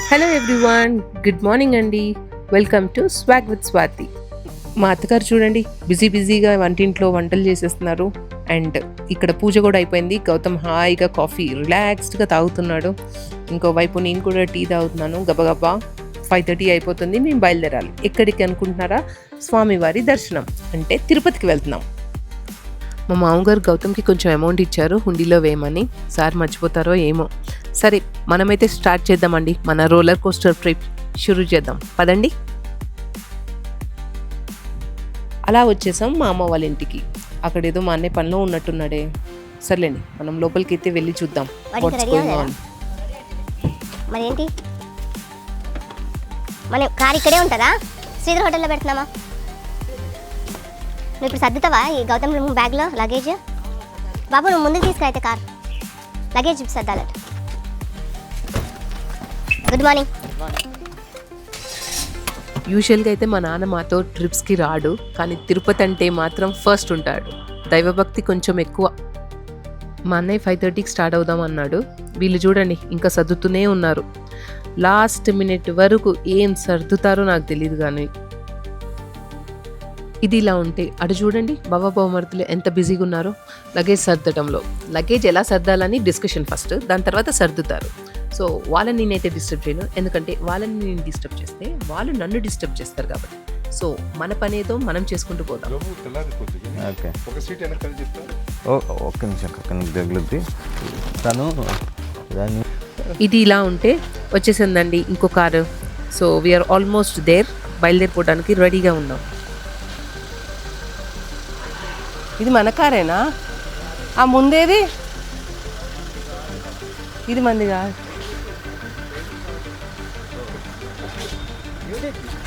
Hello everyone, good morning అండి. Welcome to swag with Swathi. మా అత్తగారు చూడండి బిజీగా వంటింట్లో వంటలు చేసేస్తున్నారు. అండ్ ఇక్కడ పూజ కూడా అయిపోయింది. గౌతమ్ హాయిగా కాఫీ రిలాక్స్డ్గా తాగుతున్నాడు. ఇంకోవైపు నేను కూడా టీ తాగుతున్నాను. గబగబా 5:30 అయిపోతుంది. మేము బయలుదేరాలి. ఎక్కడికి అనుకుంటున్నారా? స్వామివారి దర్శనం అంటే తిరుపతికి వెళ్తున్నాం. మా మామగారు గౌతమ్కి కొంచెం అమౌంట్ ఇచ్చారు హుండీలో వేయమని. సార్ మర్చిపోతారో ఏమో. సరే, మనమైతే స్టార్ట్ చేద్దామండి. మన రోలర్ కోస్టర్ ట్రిప్ షురూ చేద్దాం పదండి. అలా వచ్చేసాం మా అమ్మ వాళ్ళ ఇంటికి. అక్కడేదో మా అన్నయ్య పనిలో ఉన్నట్టున్నాడే. సర్లేండి, మనం లోపలికి అయితే వెళ్ళి చూద్దాం. మరేంటి, మన కార్ ఇక్కడే ఉంటుందా? శ్రీధర్ హోటల్లో పెడుతున్నామా? నువ్వు ఇప్పుడు సర్దుతావా ఈ గౌతమ్ బ్యాగ్లో లగేజ్? బాబు నువ్వు ముందుకు తీసుకురా అయితే కార్ లగేజ్ సర్దాలట. Good morning. యూజువల్గా అయితే మా నాన్న మాతో ట్రిప్స్కి రాడు, కానీ తిరుపతి అంటే మాత్రం ఫస్ట్ ఉంటాడు. దైవభక్తి కొంచెం ఎక్కువ. మా అన్నయ్య 5:30కి స్టార్ట్ అవుదాం అన్నాడు. వీళ్ళు చూడండి ఇంకా సర్దుతూనే ఉన్నారు. లాస్ట్ మినిట్ వరకు ఏం సర్దుతారో నాకు తెలియదు. కానీ ఇది ఇలా ఉంటే అటు చూడండి బాబా బహుమతులు ఎంత బిజీగా ఉన్నారో లగేజ్ సర్దటంలో. లగేజ్ ఎలా సర్దాలని డిస్కషన్ ఫస్ట్, దాని తర్వాత సర్దుతారు. సో వాళ్ళని నేనైతే డిస్టర్బ్ చేయను, ఎందుకంటే వాళ్ళని నేను డిస్టర్బ్ చేస్తే వాళ్ళు నన్ను డిస్టర్బ్ చేస్తారు కాబట్టి. సో మన పని ఏదో మనం చేసుకుంటూ పోదాం. ఇది ఇలా ఉంటే వచ్చేసిందండి ఇంకో car. So we're almost there. బయలుదేరిపోవడానికి రెడీగా ఉన్నాం. ఇది మన కారేనా? ఆ ముందేది ఇది మంది కాదు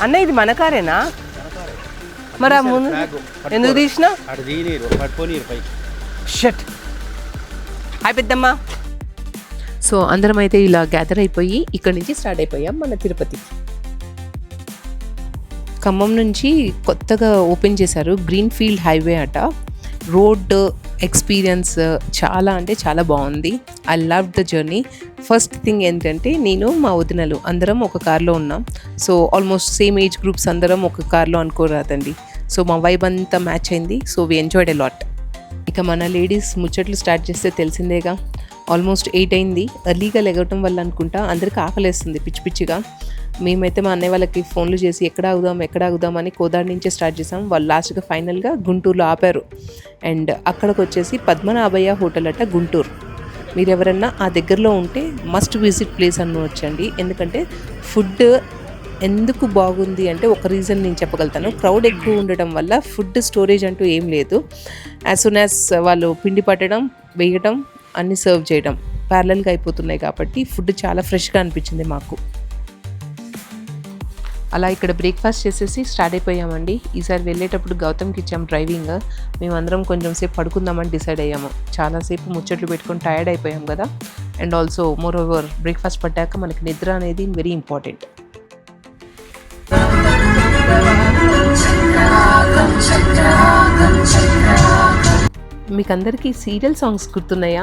అన్న, ఇది మన కారేనా? మరి ఆ ముందు ఎందుకు తీసినా? షట్. హాయ్ పెద్దమ్మా. సో అందరం అయితే ఇలా గ్యాదర్ అయిపోయి ఇక్కడి నుంచి స్టార్ట్ అయిపోయాం మన తిరుపతికి. ఖమ్మం నుంచి కొత్తగా ఓపెన్ చేశారు గ్రీన్ ఫీల్డ్ హైవే అట. రోడ్ ఎక్స్పీరియన్స్ చాలా అంటే చాలా బాగుంది. I love the journey. First thing ఏంటంటే నేను మా వదినలు అందరం ఒక కార్లో ఉన్నాం. So almost same age groups అందరం ఒక కార్లో అనుకోరాదండి. సో మా వైబ్ అంతా మ్యాచ్ అయింది. So we enjoyed a lot. ఇక మన లేడీస్ ముచ్చట్లు స్టార్ట్ చేస్తే తెలిసిందేగా. ఆల్మోస్ట్ 8 అయింది. ఎర్లీగా లెగవటం వల్ల అనుకుంటా అందరికి ఆకలేస్తుంది పిచ్చి పిచ్చిగా. మేమైతే మా అన్నయ్య వాళ్ళకి ఫోన్లు చేసి ఎక్కడ ఆగుదాం అని కోదాడ నుంచే స్టార్ట్ చేసాం. వాళ్ళు లాస్ట్గా ఫైనల్గా గుంటూరులో ఆపారు. అండ్ అక్కడికి వచ్చేసి పద్మనాభయ్య హోటల్ అట గుంటూరు. మీరు ఎవరన్నా ఆ దగ్గరలో ఉంటే మస్ట్ విజిట్ ప్లేస్ అనొచ్చండి. ఎందుకంటే ఫుడ్ ఎందుకు బాగుంది అంటే ఒక రీజన్ నేను చెప్పగలుగుతాను. క్రౌడ్ ఎక్కువ ఉండటం వల్ల ఫుడ్ స్టోరేజ్ అంటూ ఏం లేదు. యాజ్ సూన్ యాజ్ వాళ్ళు పిండి పట్టడం, వేయటం, అన్నీ సర్వ్ చేయడం ప్యారలల్గా అయిపోతున్నాయి కాబట్టి ఫుడ్ చాలా ఫ్రెష్గా అనిపించింది మాకు. అలా ఇక్కడ బ్రేక్ఫాస్ట్ చేసేసి స్టార్ట్ అయిపోయామండి. ఈసారి వెళ్ళేటప్పుడు గౌతమ్కి ఇచ్చాం డ్రైవింగ్. మేమందరం కొంచెం సేపు పడుకుందామని డిసైడ్ అయ్యాము. చాలాసేపు ముచ్చట్లు పెట్టుకొని టైర్డ్ అయిపోయాం కదా. And also moreover breakfast పట్టాక మనకి నిద్ర అనేది వెరీ ఇంపార్టెంట్. మీకు అందరికీ సీరియల్ సాంగ్స్ గుర్తున్నాయా?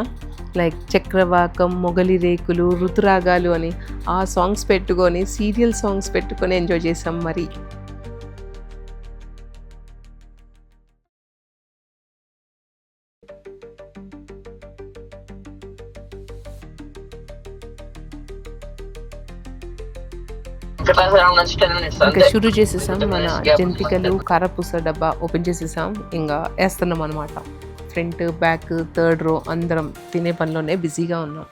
లైక్ చక్రవాకం, మొగలి రేకులు, ఋతురాగాలు అని ఆ సాంగ్స్ పెట్టుకొని సీరియల్ సాంగ్స్ పెట్టుకొని ఎంజాయ్ చేసాం. మరి ఇంకా షురూ చేసేసాం. మన జంతికలు కారపూస డబ్బా ఓపెన్ చేసేసాం. ఇంకా వేస్తున్నాం అనమాట. ఫ్రంట్, బ్యాక్, థర్డ్ రో అందరం తినే పనిలోనే బిజీగా ఉన్నాం.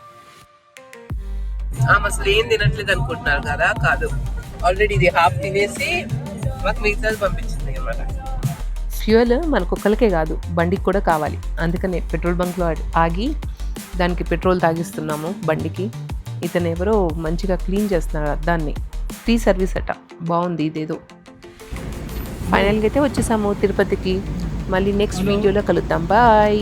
అసలు ఏం తినట్లేదు అనుకుంటున్నారు కదా? కాదు, ఆల్రెడీ ఇది హాఫ్ తినేసి మాకు మిగతాది పంపించింది అనమాట. ఫ్యూయల్ మనకు ఒక్కరికే కాదు, బండికి కూడా కావాలి. అందుకనే పెట్రోల్ బంక్లో ఆగి దానికి పెట్రోల్ తాగిస్తున్నాము బండికి. ఇతను ఎవరో మంచిగా క్లీన్ చేస్తున్నారు దాన్ని. ఫ్రీ సర్వీస్ అట. బాగుంది ఇదేదో. ఫైనల్గా అయితే వచ్చేసాము తిరుపతికి. మళ్ళీ నెక్స్ట్ వీడియోలో కలుద్దాం. బాయ్.